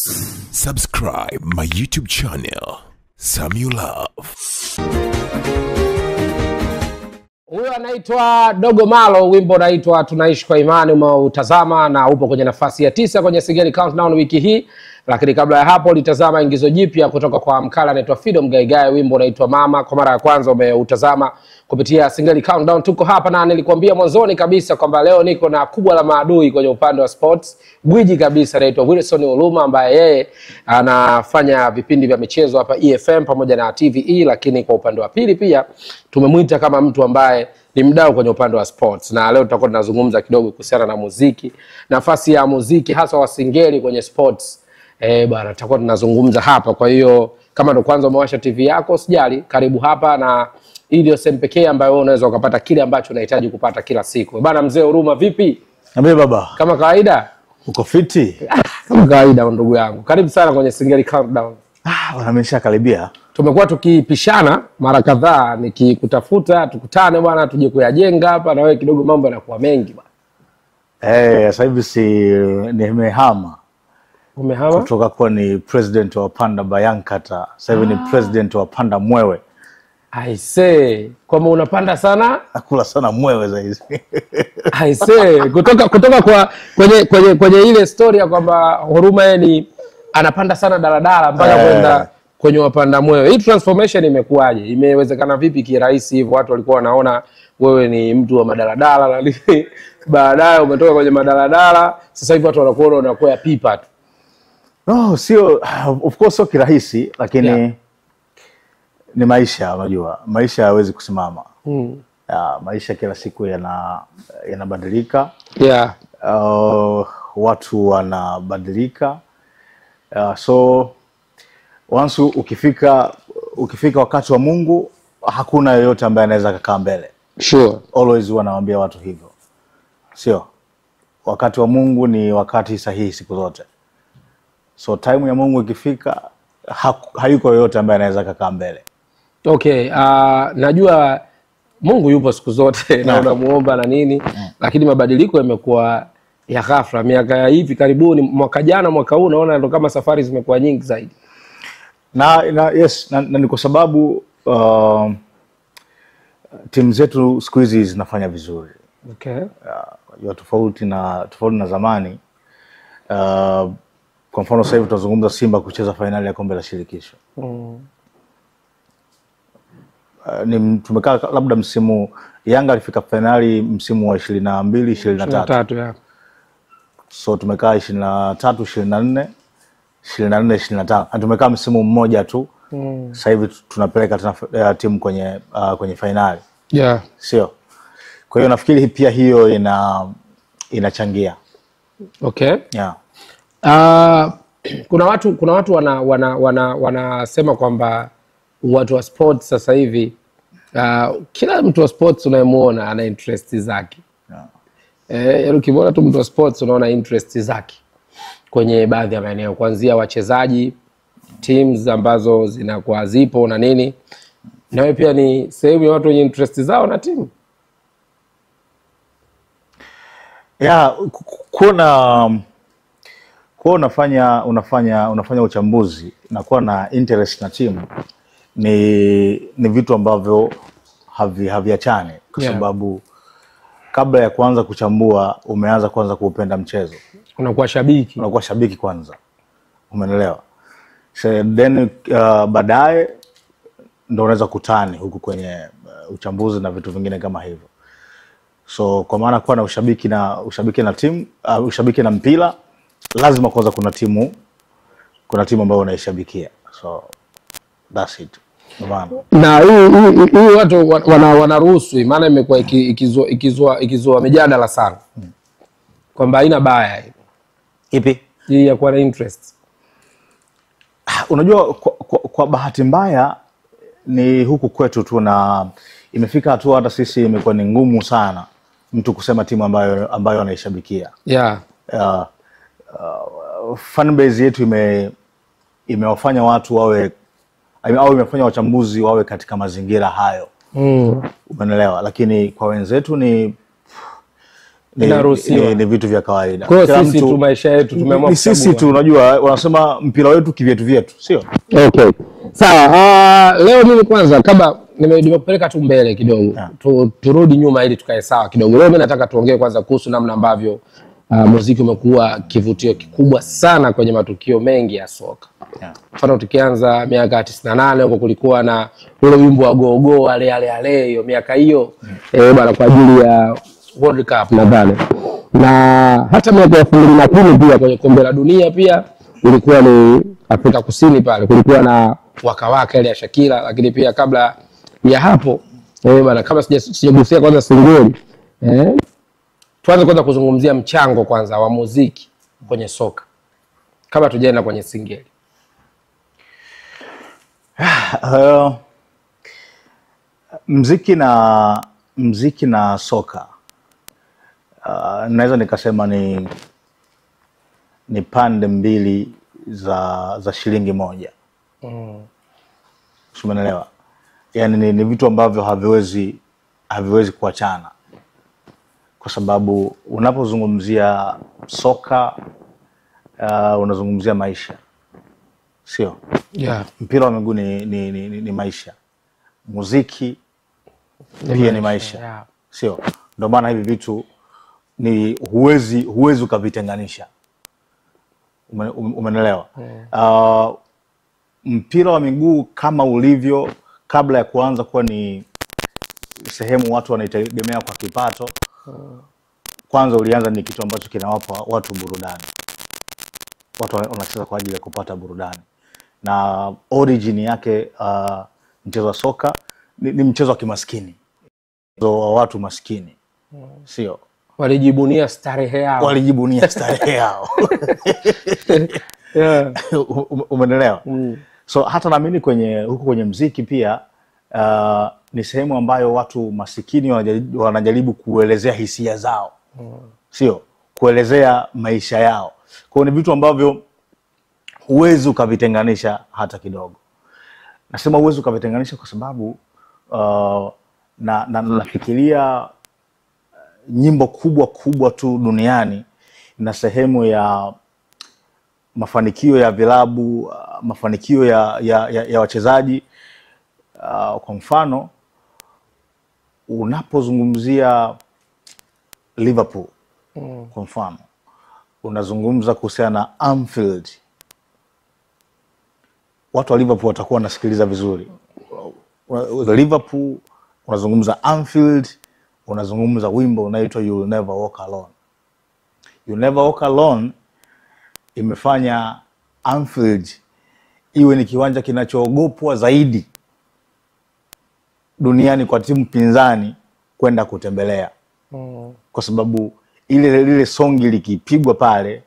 Subscribe my YouTube channel, Samuel Love. Huyo anaitwa Dogo Malo, wimbo unaitwa Tunaishi kwa Imani, umeutazama na upo kwenye nafasi ya 9 kwenye Singeli Countdown wiki hii. Lakini kabla ya hapo ulitazama ingizo jipya kutoka kwa mkala anaitwa Fido Mgaigae, wimbo unaitwa Mama. Kwa mara ya kwanza umeutazama kupitia Singeli Countdown. Tuko hapa na nilikwambia mwanzoni kabisa kwamba leo niko na kubwa la maadui kwenye upande wa sports. Gwiji kabisa anaitwa Wilson Oluma, ambaye yeye anafanya vipindi vya michezo hapa EFM pamoja na TVE, lakini kwa upande wa pili pia tumemwita kama mtu ambaye ni mdau kwenye upande wa sports. Na leo tutakuwa tunazungumza kidogo kuhusiana na muziki, nafasi ya muziki hasa wa Singeli kwenye sports. Bwana, tutakuwa tunazungumza hapa. Kwa hiyo kama ndo kwanza umewasha TV yako, usijali, karibu hapa, na hii ndio sehemu pekee ambayo wewe unaweza ukapata kile ambacho unahitaji kupata kila siku. Bwana mzee Oluma, vipi? Niambie baba. Kama kawaida? Uko fiti? Kama kawaida ndugu yangu. Karibu sana kwenye Singeli Countdown. Wamesha karibia. Tumekuwa tukipishana mara kadhaa, nikikutafuta tukutane bwana, tuje kuyajenga hapa, na wewe kidogo mambo yanakuwa mengi bwana. Sasa hivi si nimehama. Umehama? Kutoka kwa ni president wa Panda Bayankata, sasa hivi ni president wa Panda Mwewe. I say, kama unapanda sana, nakula sana mwewe zaidi. I say, kutoka kwa kwenye ile story ya kwamba Oluma yeye ni anapanda sana daladala mpaka kwenda kwenye wapanda mwewe. Hii transformation imekuaje? Imewezekana vipi kirahisi hivyo? Watu walikuwa wanaona wewe ni mtu wa madaladala, na baadaye umetoka kwenye madaladala, sasa hivi watu wanakuona unakuwa pipa tu. No, sio, of course sio kirahisi, lakini ni maisha, unajua. Maisha hayawezi kusimama. Maisha kila siku yanabadilika. Watu wanabadilika. So once ukifika wakati wa Mungu, hakuna yeyote ambaye anaweza kukaa mbele. Sure. Always wanawaambia watu hivyo. Sio. Wakati wa Mungu ni wakati sahihi siku zote. So time ya Mungu ikifika, hayuko yoyote ambaye anaweza kukaa mbele. Okay, najua Mungu yupo siku zote na unamuomba na nini, lakini mabadiliko yamekuwa ya ghafla miaka ya hivi karibuni, mwaka jana mwaka huu naona ndo kama safari zimekuwa nyingi zaidi. Yes, na ni kwa sababu timu zetu siku hizi zinafanya vizuri. Okay. Tofauti na zamani. Kwa mfano sasa hivi tunazungumza Simba kucheza finali ya kombe la shirikisho. Tumekaa labda msimu, Yanga alifika finali msimu wa 22 23. So tumekaa 23 24 24 25. Na tumekaa msimu mmoja tu. Sasa hivi tunapeleka timu kwenye finali. Sio. Kwa hiyo nafikiri pia hiyo inachangia. Okay. Kuna watu wanasema kwamba watu wa sports sasa hivi, kila mtu wa sports unayemuona ana interest zake. Ukimwona tu mtu wa sports unaona interest zake kwenye baadhi ya maeneo, kuanzia wachezaji, teams ambazo zinakuwa zipo na nini. Na wewe pia ni sehemu ya watu wenye interest zao na timu. Kwa unafanya uchambuzi na kuwa na interest na timu ni vitu ambavyo haviachani, kwa sababu kabla ya kuanza kuchambua umeanza kwanza kuupenda mchezo. Unakuwa shabiki kwanza. Umeelewa? So then baadaye ndio unaweza kutani huku kwenye uchambuzi na vitu vingine kama hivyo. So kwa maana kuwa na ushabiki na timu, ushabiki na mpira, lazima kwanza kuna timu ambayo unaishabikia. So that's it. Na huu watu wanaruhusu, maana imekuwa ikizua mijadala sana kwamba haina baya ipi hii ya kuwa na interest. Unajua, kwa bahati mbaya ni huku kwetu tu, na imefika hatua hata sisi imekuwa ni ngumu sana mtu kusema timu ambayo anaishabikia. Fan base yetu imewafanya watu wawe, au imefanya wachambuzi wawe katika mazingira hayo. Umeelewa? Lakini kwa wenzetu ni ni vitu vya kawaida. Kwa hiyo sisi tu maisha yetu tumeamua kuchagua. Sisi tu unajua wanasema mpira wetu kivyetu vyetu, sio? Okay. Sawa, leo mimi kwanza kama nimekupeleka tu mbele kidogo. Turudi nyuma ili tukae sawa kidogo. Leo mimi nataka tuongee kwanza kuhusu namna ambavyo muziki umekuwa kivutio kikubwa sana kwenye matukio mengi ya soka. Mfano tukianza miaka 98 huko kulikuwa na ule wimbo wa Go Go ale hiyo miaka hiyo bwana kwa ajili ya World Cup nadhani. Na hata miaka ya 2010 pia kwenye kombe la dunia pia ilikuwa ni Afrika Kusini pale kulikuwa na Waka Waka ile ya Shakira, lakini pia kabla ya hapo bwana kama sijagusia kwanza Singeli tuanze kwanza kuzungumzia mchango kwanza wa muziki kwenye soka kabla tujaenda kwenye Singeli. Muziki na soka naweza nikasema ni pande mbili za shilingi moja. Umeelewa? Yani ni vitu ambavyo haviwezi kuachana. Kwa sababu unapozungumzia soka unazungumzia maisha. Sio? Yeah. Mpira wa miguu ni maisha. Muziki pia ni maisha. Yeah. Sio? Ndio maana hivi vitu huwezi ukavitenganisha. Umeelewa? Mpira wa miguu kama ulivyo kabla ya kuanza kuwa ni sehemu watu wanaitegemea kwa kipato, kwanza ulianza ni kitu ambacho kinawapa watu burudani. Watu wanacheza kwa ajili ya kupata burudani. Na origin yake mchezo wa soka ni mchezo wa kimaskini. Mchezo wa watu maskini. Sio? Walijibunia starehe yao. Yeah. Umeelewa? So hata naamini kwenye muziki pia ni sehemu ambayo watu masikini wanajaribu kuelezea hisia zao. Sio? Kuelezea maisha yao. Kwa hiyo ni vitu ambavyo huwezi ukavitenganisha hata kidogo. Nasema huwezi ukavitenganisha kwa sababu nafikiria nyimbo kubwa tu duniani na sehemu ya mafanikio ya vilabu, mafanikio ya wachezaji. Kwa mfano unapozungumzia Liverpool, kwa mfano unazungumza kuhusiana na Anfield, watu wa Liverpool watakuwa wanasikiliza vizuri. Liverpool, unazungumza Anfield, unazungumza wimbo unaitwa You'll Never Walk Alone. You'll Never Walk Alone imefanya Anfield iwe ni kiwanja kinachoogopwa zaidi duniani kwa timu pinzani kwenda kutembelea. Kwa sababu lile songi likipigwa pale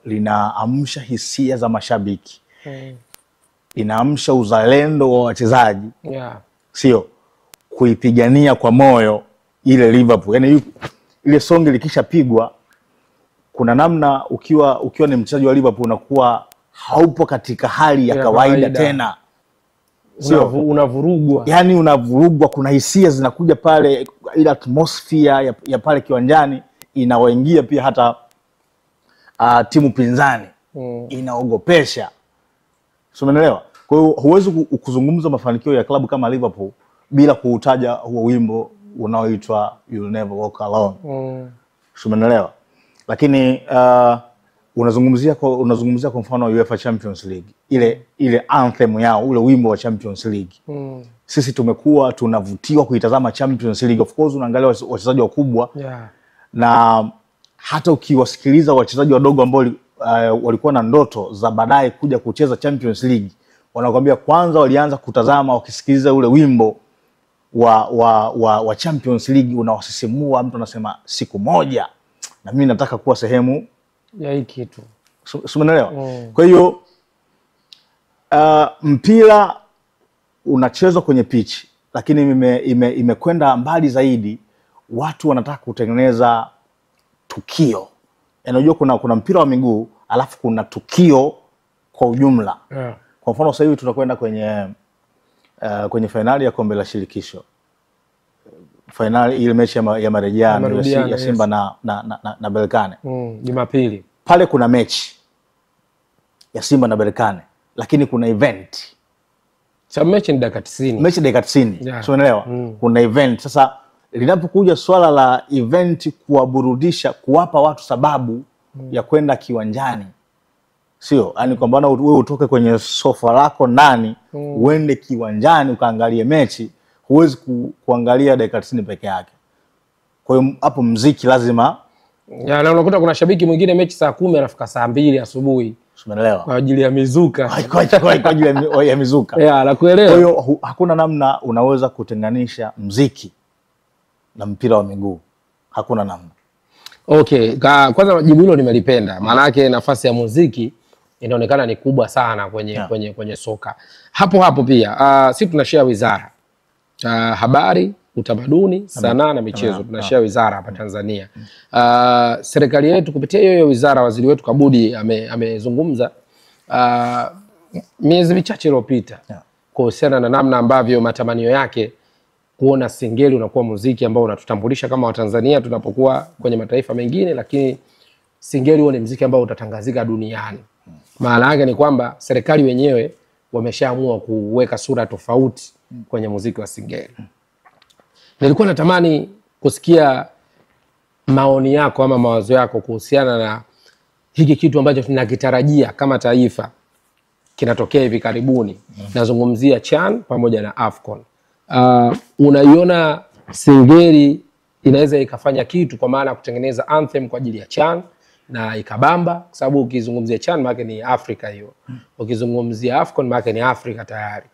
linaamsha hisia za mashabiki. Inaamsha uzalendo wa wachezaji. Yeah. Sio? Kuipigania kwa moyo ile Liverpool. Yaani ile songi likishapigwa kuna namna ukiwa ni mchezaji wa Liverpool unakuwa haupo katika hali ya kawaida tena. Sio? Unavurugwa. Yaani unavurugwa, kuna hisia zinakuja pale, ile atmosphere ya pale kiwanjani inawaingia pia hata timu pinzani. Inaogopesha. So umeelewa? Kwa hiyo huwezi kuzungumza mafanikio ya klabu kama Liverpool bila kuutaja huo wimbo unaoitwa You'll Never Walk Alone. So umeelewa? Lakini unazungumzia kwa mfano UEFA Champions League, ile anthem yao, ule wimbo wa Champions League. Sisi tumekuwa tunavutiwa kuitazama Champions League. Of course unaangalia wachezaji wakubwa. Yeah. Na hata ukiwasikiliza wachezaji wadogo ambao walikuwa na ndoto za baadaye kuja kucheza Champions League, wanakuambia kwanza walianza kutazama wakisikiliza ule wimbo wa Champions League, unawasisimua. Mtu anasema siku moja na mimi nataka kuwa sehemu ya hii kitu. Umeelewa? Kwa hiyo mpira unachezwa kwenye pitch, lakini imekwenda mbali zaidi. Watu wanataka kutengeneza tukio. Unajua kuna mpira wa miguu alafu kuna tukio kwa ujumla. Yeah. Kwa mfano sasa hivi tutakwenda kwenye finali ya kombe la shirikisho. finali ile mechi ya marejeano ya Simba na Berkane. Jumapili. Pale kuna mechi ya Simba na Berkane, lakini kuna event. Sababu mechi ni dakika 90. Mechi dakika 90. So unaelewa? Kuna event. Sasa linapokuja swala la event kuwaburudisha, kuwapa watu sababu ya kwenda kiwanjani. Sio, yani kwamba wewe utoke kwenye sofa lako ndani uende kiwanjani ukaangalie mechi, huwezi kuangalia dakika 90 peke yake. Kwa hiyo hapo muziki lazima na unakuta kuna shabiki mwingine mechi saa 10 anafika saa 2 asubuhi. Umeelewa? Kwa ajili ya mizuka. Kwa ajili ya mizuka. Nakuelewa. Kwa hiyo hakuna namna unaweza kutenganisha muziki na mpira wa miguu. Hakuna namna. Okay, kwanza jibu hilo nimelipenda. Maana yake nafasi ya muziki inaonekana ni kubwa sana kwenye soka. Hapo pia sisi tunashare wizara. Habari, utamaduni, sanaa na michezo. Tunashare wizara hapa Tanzania. Serikali yetu kupitia hiyo wizara, waziri wetu Kabudi amezungumza miezi michache iliyopita kuhusiana na namna ambavyo matamanio yake kuona Singeli unakuwa muziki ambao unatutambulisha kama Watanzania tunapokuwa kwenye mataifa mengine, lakini Singeli huo ni muziki ambao utatangazika duniani. Maana yake ni kwamba serikali wenyewe wameshaamua kuweka sura tofauti kwenye muziki wa Singeli. Nilikuwa natamani kusikia maoni yako ama mawazo yako kuhusiana na hiki kitu ambacho tunakitarajia kama taifa kinatokea hivi karibuni. Nazungumzia CHAN pamoja na AFCON. Unaiona Singeli inaweza ikafanya kitu kwa maana kutengeneza anthem kwa ajili ya CHAN na ikabamba, kwa sababu ukizungumzia CHAN maana ni Afrika hiyo. Ukizungumzia AFCON maana ni Afrika tayari.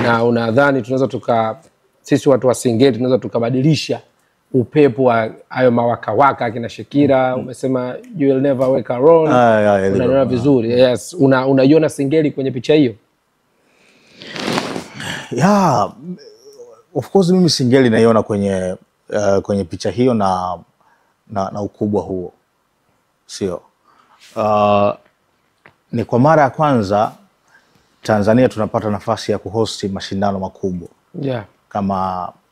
Na unadhani tunaweza sisi watu wa Singeli tunaweza tukabadilisha upepo wa hayo mawaka kina Shakira, umesema you will never wake alone. Unaona vizuri. Yes, unaiona Singeli kwenye picha hiyo? Of course mimi Singeli naiona kwenye picha hiyo na ukubwa huo. Sio. Ni kwa mara ya kwanza Tanzania tunapata nafasi ya kuhosti mashindano makubwa.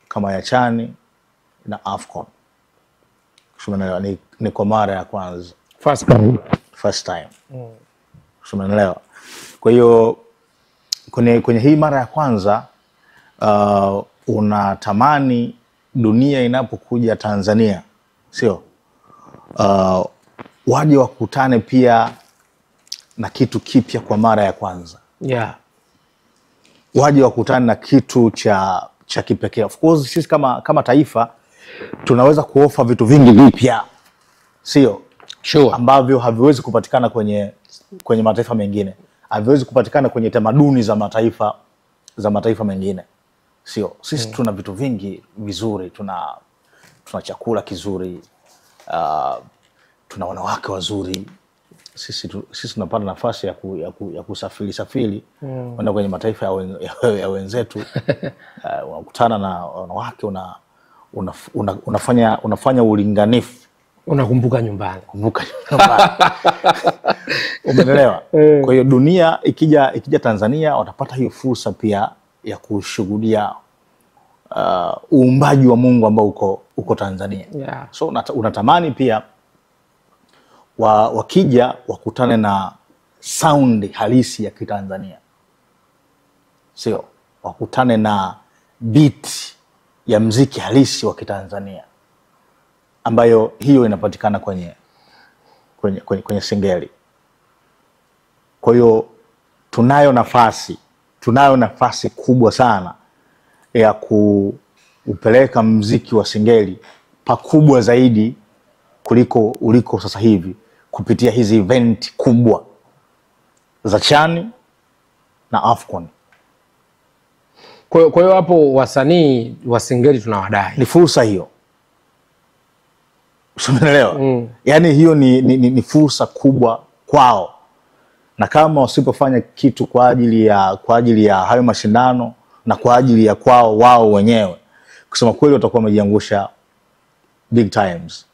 Kama ya CHAN na AFCON. Ni kwa mara ya kwanza. First time. Umeelewa? Kwa hiyo kwenye hii mara ya kwanza unatamani dunia inapokuja Tanzania, sio? Waje wakutane pia na kitu kipya kwa mara ya kwanza. Waje wakutane na kitu cha kipekee. Of course sisi kama taifa tunaweza kuofa vitu vingi vipya, sio? Sure. Ambavyo haviwezi kupatikana kwenye mataifa mengine. Haviwezi kupatikana kwenye tamaduni za mataifa mengine. Sio? Sisi tuna vitu vingi vizuri, tuna chakula kizuri, tuna wanawake wazuri. Sisi tunapata nafasi ya kusafiri kwenda kwenye mataifa ya wenzetu. Unakutana na wanawake, unafanya ulinganifu, unakumbuka nyumbani. Umeelewa? Kwa hiyo dunia ikija Tanzania watapata hiyo fursa pia ya kushuhudia uumbaji wa Mungu ambao uko Tanzania. So unatamani pia wakija wakutane na sound halisi ya Kitanzania. Sio, wakutane na beat ya mziki halisi wa Kitanzania ambayo hiyo inapatikana kwenye Singeli. Kwa hiyo tunayo nafasi kubwa sana ya kuupeleka mziki wa Singeli pakubwa zaidi uliko sasa hivi kupitia hizi event kubwa za CHAN na AFCON. Kwa hiyo hapo wasanii wa Singeli tunawadai. Ni fursa hiyo. Umeelewa? Yaani hiyo ni fursa kubwa kwao. Na kama wasipofanya kitu kwa ajili ya hayo mashindano na kwa ajili ya kwao wao wenyewe, kusema kweli watakuwa wamejiangusha big times.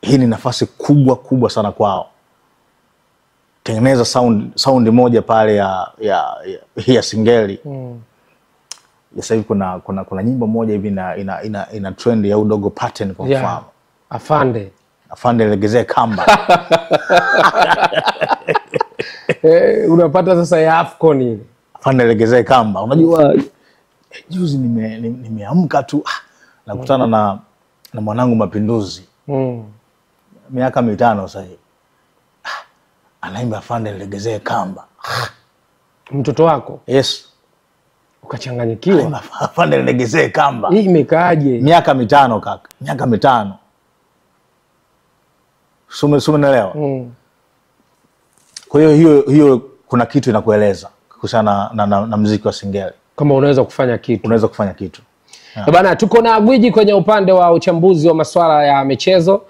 Hii ni nafasi kubwa sana kwao. Tengeneza sound moja pale ya Singeli. Sasa hivi kuna nyimbo moja hivi ina trend ya Udogo Pattern kwa mfano. Afande legezee kamba. Unapata sasa ya Afcon ile. Afande legezee kamba. Unajua juzi nimeamka tu nakutana na mwanangu Mapinduzi. Miaka 5 sasa hivi. Anaimba Afande legezee kamba. Mtoto wako? Yes. Ukachanganyikiwa. Afande legezee kamba. Hii imekaaje? Miaka 5 kaka. Miaka 5. Sumenelewa. Kwa hiyo kuna kitu inakueleza kuhusiana na muziki wa Singeli. Kama unaweza kufanya kitu. Unaweza kufanya kitu. Bana, tuko na gwiji kwenye upande wa uchambuzi wa masuala ya michezo.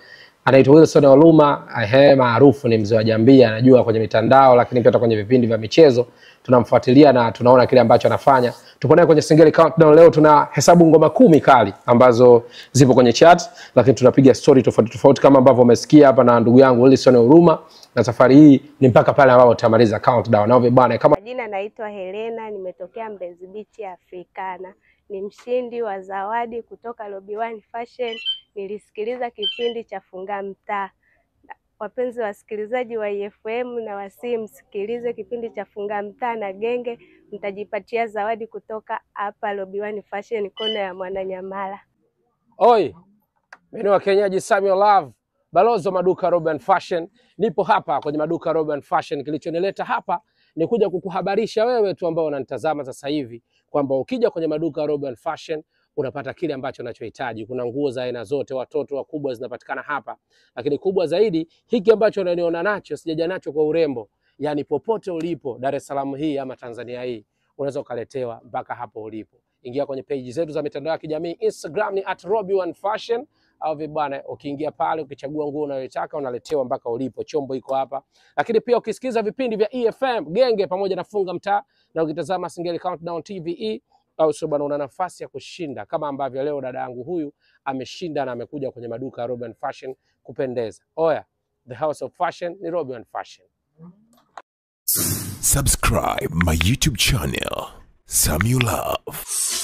Anaitwa Wilson Oluma, maarufu ni mzee wa jambia, anajua kwenye mitandao lakini pia kwenye vipindi vya michezo. Tunamfuatilia na tunaona kile ambacho anafanya. Tupo naye kwenye Singeli Countdown leo, tuna hesabu ngoma 10 kali ambazo zipo kwenye chat, lakini tunapiga story tofauti kama ambavyo umesikia hapa na ndugu yangu Wilson Oluma, na safari hii ni mpaka pale ambapo tutamaliza countdown. Na bwana, kama jina naitwa Helena, nimetokea Mbezi Beach Africana. Ni mshindi wa zawadi kutoka Lobby One Fashion. Nilisikiliza kipindi cha Funga Mtaa. Wapenzi wasikilizaji wa EFM na wasi msikilize kipindi cha Funga Mtaa na Genge, mtajipatia zawadi kutoka hapa Lobby One Fashion kona ya Mwananyamala. Oi, mimi wa Kenyaji Samuel Love, balozi wa maduka Robin Fashion. Nipo hapa kwenye maduka Robin Fashion. Kilichonileta hapa ni kuja kukuhabarisha wewe tu ambao unanitazama sasa hivi kwamba ukija kwenye maduka Robin Fashion unapata kile ambacho unachohitaji. Kuna nguo za aina zote, watoto wakubwa, zinapatikana hapa. Lakini kubwa zaidi, hiki ambacho unaniona nacho sijaja nacho kwa urembo. Yani popote ulipo Dar es Salaam hii ama Tanzania hii, unaweza ukaletewa mpaka hapo ulipo. Ingia kwenye page zetu za mitandao ya kijamii. Instagram ni @Robbie1Fashion au vibana, ukiingia pale ukichagua nguo unayotaka unaletewa mpaka ulipo. Chombo iko hapa. Lakini pia ukisikiza vipindi vya EFM, Genge pamoja na Funga Mtaa, na ukitazama Singeli Countdown TVE, au sio bwana, una nafasi ya kushinda kama ambavyo leo dada yangu huyu ameshinda na amekuja kwenye maduka ya Robin Fashion kupendeza. Oya, the house of fashion ni Robin Fashion. Subscribe my YouTube channel, Samuel Love.